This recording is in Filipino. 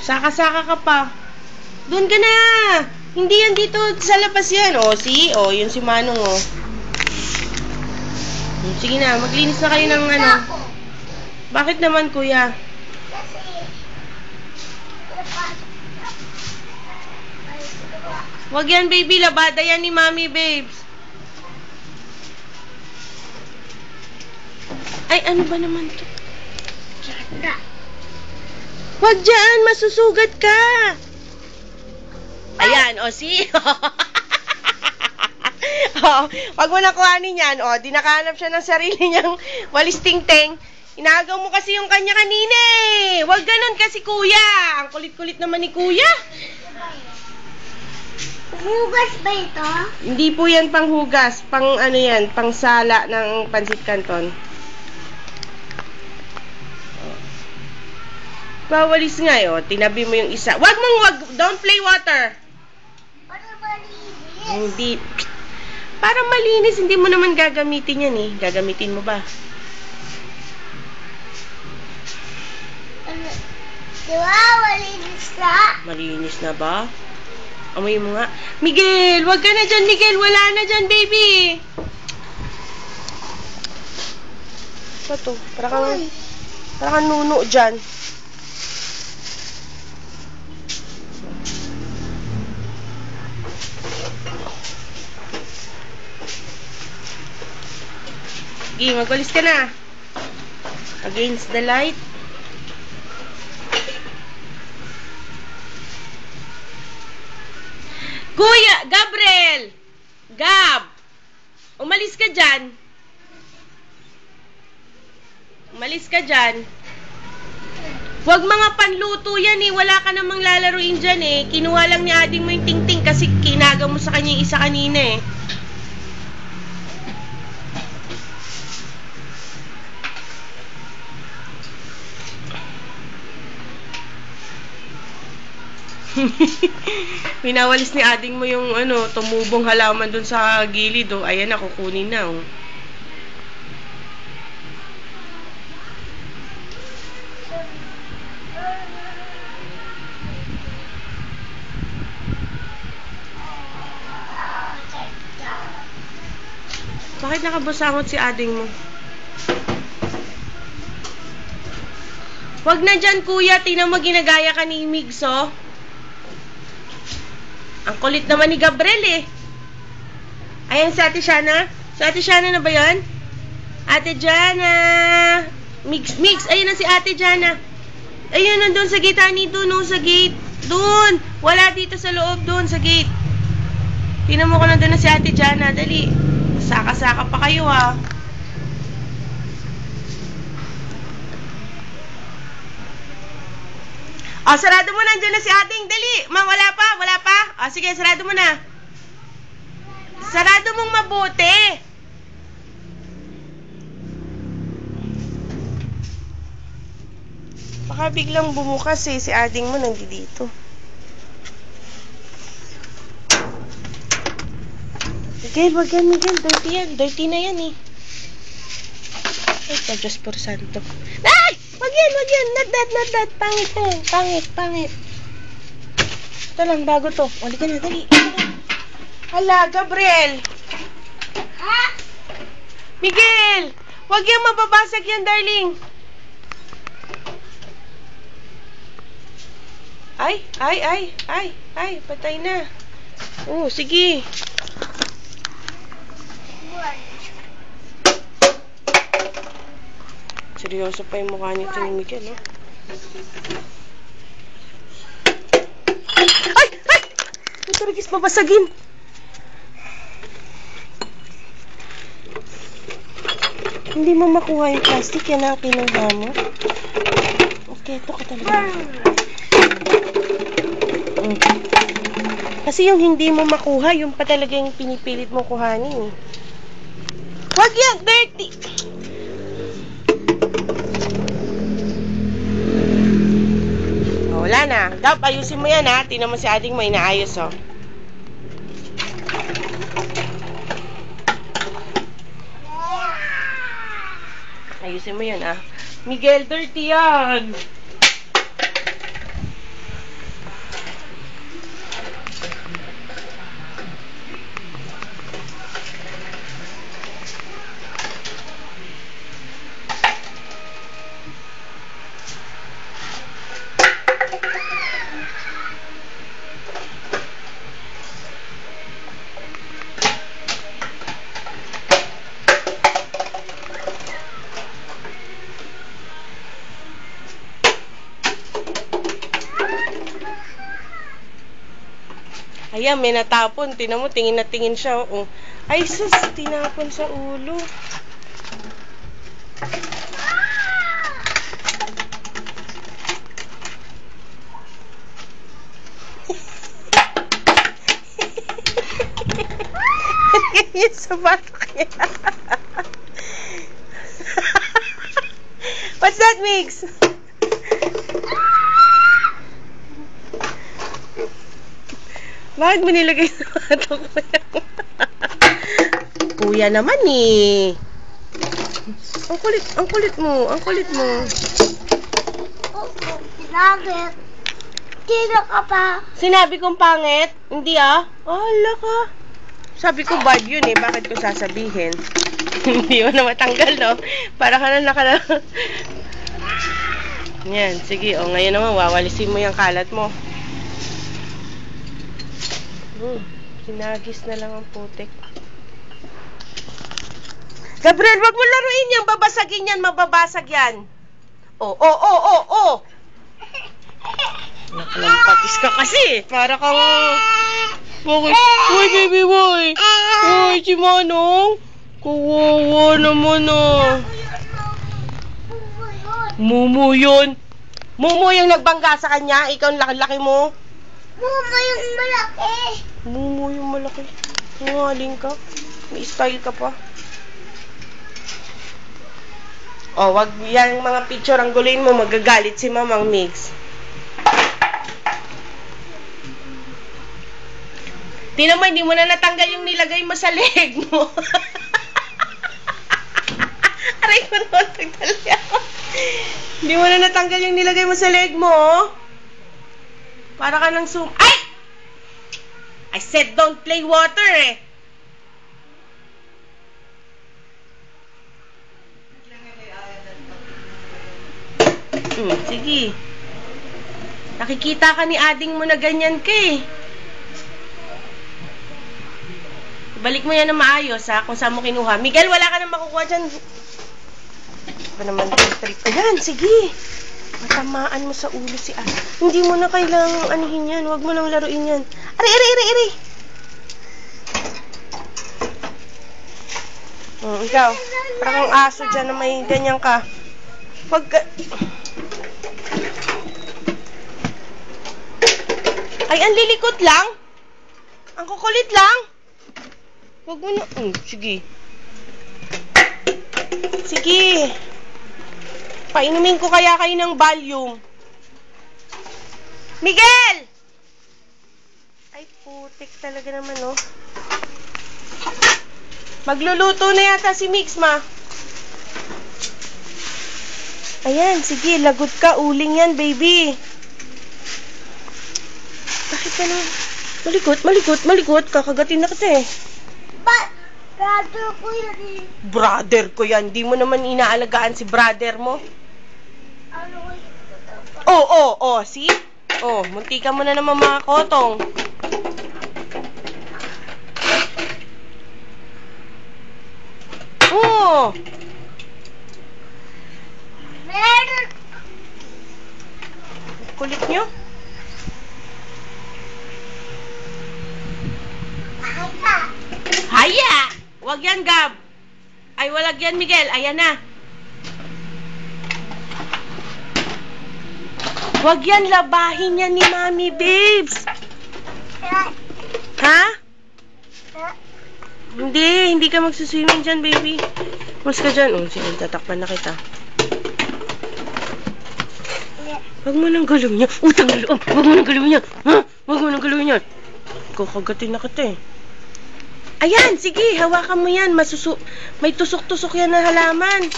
Saka-saka ka pa. Doon ka na. Hindi yan dito sa labas yan. O, see? O, yun si Manong, o. Sige na, maglinis na kayo ng ano. Bakit naman, kuya? Wag yan, baby. Labada yan ni mami, babes. Ay, ano ba naman to? Wag dyan, masusugat ka. Ayan, o, see? Wag mo na kuhanin yan. O, di nakahanap siya ng sarili niyang walis ting-ting. Inagaw mo kasi yung kanya kanina eh. Wag ganun kasi, kuya. Ang kulit-kulit naman ni kuya. Hugas ba ito? Hindi po yan panghugas. Pang ano yan, pang sala ng pansit canton. Pawalis nga eh, o. Tinabi mo yung isa. Wag. Don't play water. Para malinis. Hindi. Para malinis, hindi mo naman gagamitin yan eh. Gagamitin mo ba? Diba? Malinis na. Malinis na ba? Amoy mo nga. Miguel, wag ka na dyan, Miguel. Wala na dyan, baby. Ano to? Para kang nuno dyan. Sige, magwalis ka na. Against the light. Kuya, Gabriel! Gab! Umalis ka dyan. Umalis ka dyan. Huwag mga panluto yan eh. Wala ka namang lalaruin dyan eh. Kinuha lang ni ading mo yung ting-ting kasi kinaga mo sa kanya yung isa kanina eh. Pinawalis ni ading mo yung ano, tumubong halaman dun sa gilid oh. Ayan na, kukunin na oh. Bakit nakabusangot si ading mo? Wag na dyan, kuya. Tingnan mo, ginagaya ka ni Migs, oh. Ang kulit naman ni Gabriel, eh. Ayan si Ate Shana. Si Ate Shana na ba yun? Ate Jana. Migs. Ayun na si Ate Jana. Ayun, nandun sa gate, honey. Doon, oh, sa gate. Doon. Wala dito sa loob, doon, sa gate. Tingnan mo ko nandun na si Ate Jana. Dali. Saka-saka pa kayo, ah. O, sarado mo na. Diyan na si ating. Dali. Ma, wala pa. O, sige, sarado mo na. Sarado mong mabuti. Baka biglang bumukas eh. Si ading mo nandito. Miguel, wag yan, Miguel. Dirty yan. Dirty na yan eh. Ay, ka Diyos por santo. Ay! Wag yan. Not that. Pangit. Ito lang, bago to. Wali ka na, dali. Hala, Gabriel. Ha? Miguel! Wag yan, mababasag yan, darling. Ay, patay na. Oh, sige. Seryoso pa yung mukha nito ni Miguel, no? Ay! Ito rigis, babasagin. Hindi mo makuha yung plastic, yan ang kinuha mo. Okay, ito ka talaga. Kasi yung hindi mo makuha, yung pa talaga yung pinipilit mo kuhanin. Wag yan, dirty! Wala na. Gab, ayusin mo yan ha. Tingnan mo si ading mo, inaayos oh. Ayusin mo yan ha. Miguel, dirty yan. Ayan, may natapon. Tingnan mo, tingin na tingin siya. Oh. Ay, sus, tinapon sa ulo. Yan sa batok niya. What's that, Mix? Bakit mo nilagay sa batok mo yan? Kuya naman eh. Ang kulit mo. Nugget. Sino ka pa? Sinabi kong pangit? Hindi ah. Ala ka. Sabi ko bad yun eh. Bakit ko sasabihin? Hindi mo na matanggal, no? Para ka na Yan, sige. O, ngayon naman, wawalisin mo yung kalat mo. Sinagis na lang ang putik. Gabriel, wag mo laruin yan. Babasagin yan, mababasag yan. Oh. Nakalampadis ka kasi. Para kang... Bakit? Uy, baby boy. Uy, si Manong. Kawawa naman ah. Mumu yun. Mumu yung nagbangga sa kanya. Ikaw ang laki-laki mo. Mama yung malaki. Mumu yung malaki. Ngaling ka. May style ka pa. Oh, wag yan mga picture ang gulin mo. Magagalit si Mamang Mix. Tingnan mo, hindi mo na natanggal yung nilagay mo sa leg mo. Aray ko naman, nagtalya. Hindi mo na natanggal yung nilagay mo sa leg mo. Para ka ng Ay! I said don't play water eh. Sige. Nakikita ka ni ading mo na ganyan ka eh. Balik mo yan na maayos ha, kung saan mo kinuha. Miguel, wala ka nang makukuha dyan. Ba naman yung trip? Ayan, sige. Matamaan mo sa ulo si Hindi mo na kailangang anihin yan. Huwag mo nang laruin yan. Ari. Ikaw, parang aso dyan na may ganyan ka. Huwag ka... Ay, ang lilikot lang. Ang kukulit lang. Huwag mo na... sige. Sige. Painumin ko kaya kayo ng Valium. Miguel! Ay, putik talaga naman, oh. Magluluto na yata si Mix, ma. Ayan, sige. Lagot ka. Uling yan, baby. Bakit ka na? Malikot. Kakagatin na kita eh. Brother ko yan eh. Brother ko yan. Di mo naman inaalagaan si brother mo. Ano ko yun? See? Muntika mo na naman mga kotong. Meron. Kulit nyo? Haya! Wag yan, Gab. Ay, walag yan, Miguel. Ayan na. Wag yan, labahin yan ni Mami, babes. Ha? Hindi ka magsuswimming dyan, baby. Mas ka dyan. Sige, tatakpan na kita. Wag mo nang gulong niya. Utang na loob. Wag mo nang gulong niya. Ha? Wag mo nang gulong niya. Kakagatin na kita eh. Ayan, sige, hawakan mo yan. May tusok-tusok yan na halaman.